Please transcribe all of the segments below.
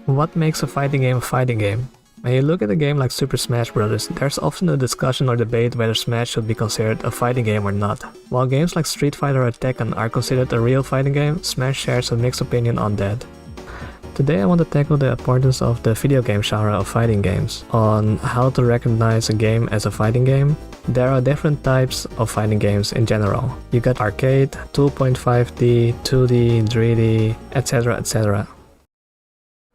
What makes a fighting game a fighting game? When you look at a game like Super Smash Bros., there's often a discussion or debate whether Smash should be considered a fighting game or not. While games like Street Fighter or Tekken are considered a real fighting game, Smash shares a mixed opinion on that. Today I want to tackle the importance of the video game genre of fighting games, on how to recognize a game as a fighting game. There are different types of fighting games in general. You got arcade, 2.5D, 2D, 3D, etc, etc.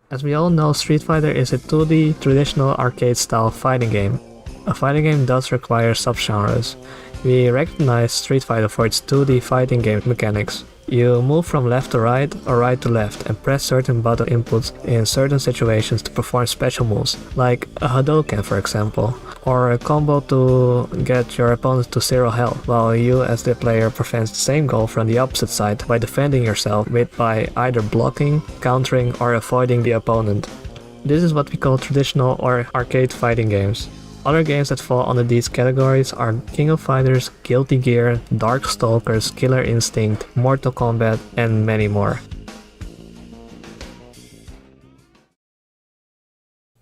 As we all know, Street Fighter is a 2D traditional arcade style fighting game. A fighting game does require subgenres. We recognize Street Fighter for its 2D fighting game mechanics. You move from left to right or right to left and press certain button inputs in certain situations to perform special moves, like a Hadouken for example, or a combo to get your opponent to 0 health, while you as the player prevents the same goal from the opposite side by defending yourself by either blocking, countering or avoiding the opponent. This is what we call traditional or arcade fighting games. Other games that fall under these categories are King of Fighters, Guilty Gear, Darkstalkers, Killer Instinct, Mortal Kombat, and many more.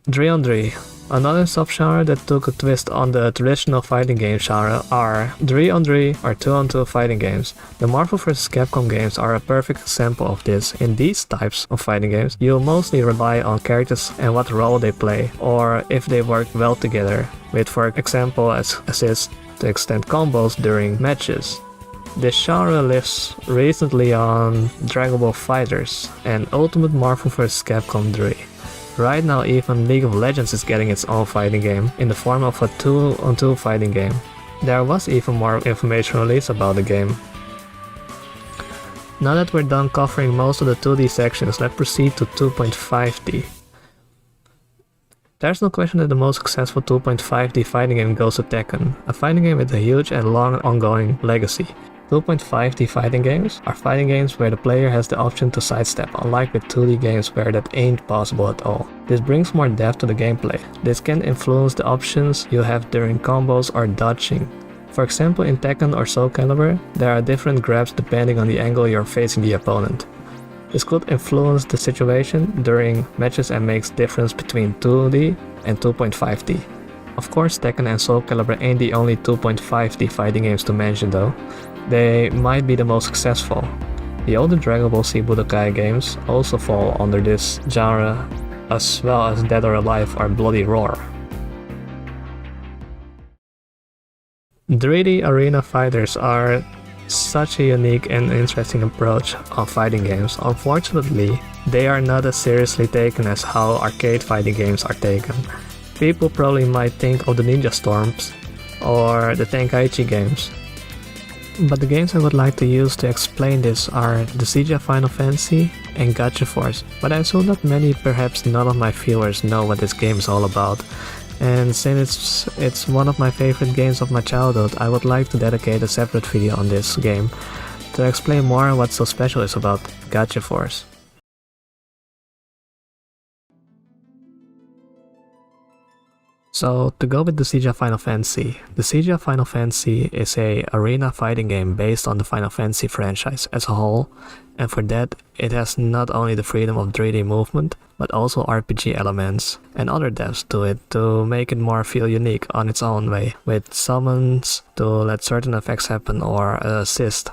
3-on-3. Another subgenre that took a twist on the traditional fighting game genre are 3-on-3 or 2-on-2 fighting games. The Marvel vs. Capcom games are a perfect example of this. In these types of fighting games, you mostly rely on characters and what role they play, or if they work well together, with for example as assists to extend combos during matches. This genre lives recently on Dragon Ball FighterZ and Ultimate Marvel vs. Capcom 3. Right now even League of Legends is getting its own fighting game in the form of a 2-on-2 fighting game. There was even more information released about the game. Now that we're done covering most of the 2D sections, let's proceed to 2.5D. There's no question that the most successful 2.5D fighting game goes to Tekken, a fighting game with a huge and long ongoing legacy. 2.5D fighting games are fighting games where the player has the option to sidestep, unlike with 2D games where that ain't possible at all. This brings more depth to the gameplay. This can influence the options you have during combos or dodging. For example, in Tekken or Soul Calibur, there are different grabs depending on the angle you're facing the opponent. This could influence the situation during matches and makes difference between 2D and 2.5D. Of course, Tekken and Soul Calibur ain't the only 2.5D fighting games to mention though. They might be the most successful. The older Dragon Ball Z Budokai games also fall under this genre, as well as Dead or Alive or Bloody Roar. 3D arena fighters are such a unique and interesting approach on fighting games. Unfortunately, they are not as seriously taken as how arcade fighting games are taken. People probably might think of the Ninja Storms or the Tenkaichi games. But the games I would like to use to explain this are the Siege of Final Fantasy and Gacha Force, but I assume that many, perhaps none of my viewers know what this game is all about. And since it's one of my favorite games of my childhood, I would like to dedicate a separate video on this game to explain more what so special is about Gacha Force. So, to go with the Siege of Final Fantasy, the Siege of Final Fantasy is a arena fighting game based on the Final Fantasy franchise as a whole, and for that it has not only the freedom of 3D movement, but also RPG elements and other depths to it to make it more feel unique on its own way, with summons to let certain effects happen or assist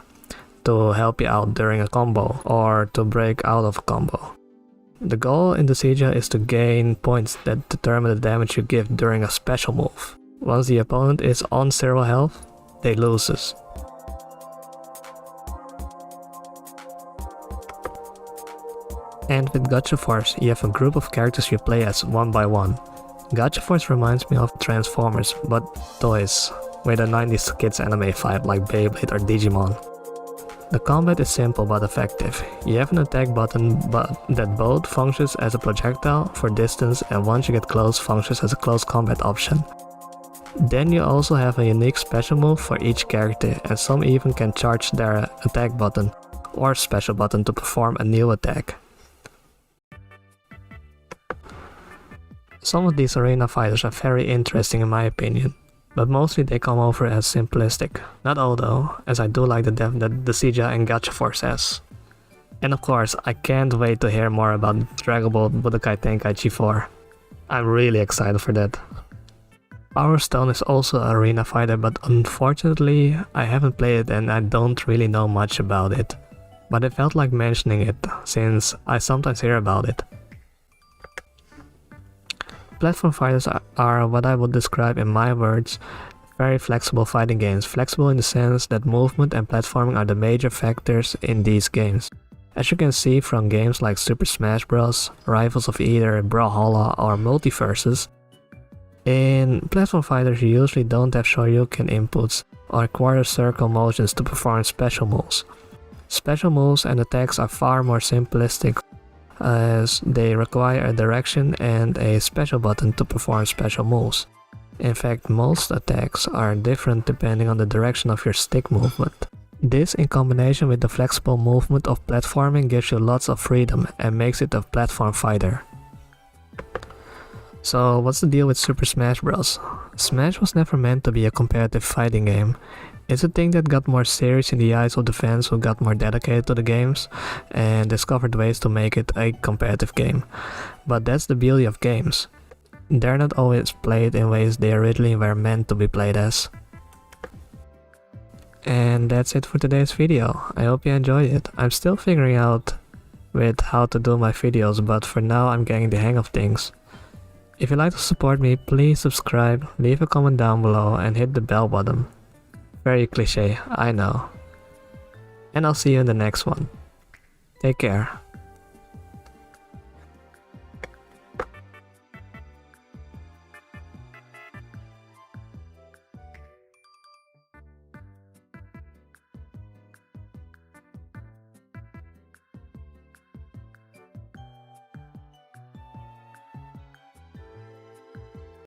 to help you out during a combo or to break out of a combo. The goal in the Siege is to gain points that determine the damage you give during a special move. Once the opponent is on 0 health, they loses. And with Gacha Force, you have a group of characters you play as one by one. Gacha Force reminds me of Transformers, but toys, with a 90s kids anime vibe like Beyblade or Digimon. The combat is simple but effective. You have an attack button that both functions as a projectile for distance and once you get close functions as a close combat option. Then you also have a unique special move for each character, and some even can charge their attack button or special button to perform a new attack. Some of these arena fighters are very interesting in my opinion, but mostly they come over as simplistic. Not all though, as I do like the depth that the Siege and Gacha Force has. And of course, I can't wait to hear more about Dragon Ball Budokai Tenkaichi 4. I'm really excited for that. Power Stone is also an arena fighter, but unfortunately I haven't played it and I don't really know much about it. But I felt like mentioning it, since I sometimes hear about it. Platform fighters are what I would describe in my words, very flexible fighting games. Flexible in the sense that movement and platforming are the major factors in these games. As you can see from games like Super Smash Bros, rivals of either Brawlhalla or Multiverses, in platform fighters you usually don't have Shoryuken inputs or quarter circle motions to perform special moves. Special moves and attacks are far more simplistic, as they require a direction and a special button to perform special moves. In fact, most attacks are different depending on the direction of your stick movement. This, in combination with the flexible movement of platforming, gives you lots of freedom and makes it a platform fighter. So what's the deal with Super Smash Bros? Smash was never meant to be a competitive fighting game. It's a thing that got more serious in the eyes of the fans who got more dedicated to the games and discovered ways to make it a competitive game. But that's the beauty of games. They're not always played in ways they originally were meant to be played as. And that's it for today's video. I hope you enjoyed it. I'm still figuring out with how to do my videos, but for now I'm getting the hang of things. If you'd like to support me, please subscribe, leave a comment down below and hit the bell button. Very cliche, I know. And I'll see you in the next one. Take care.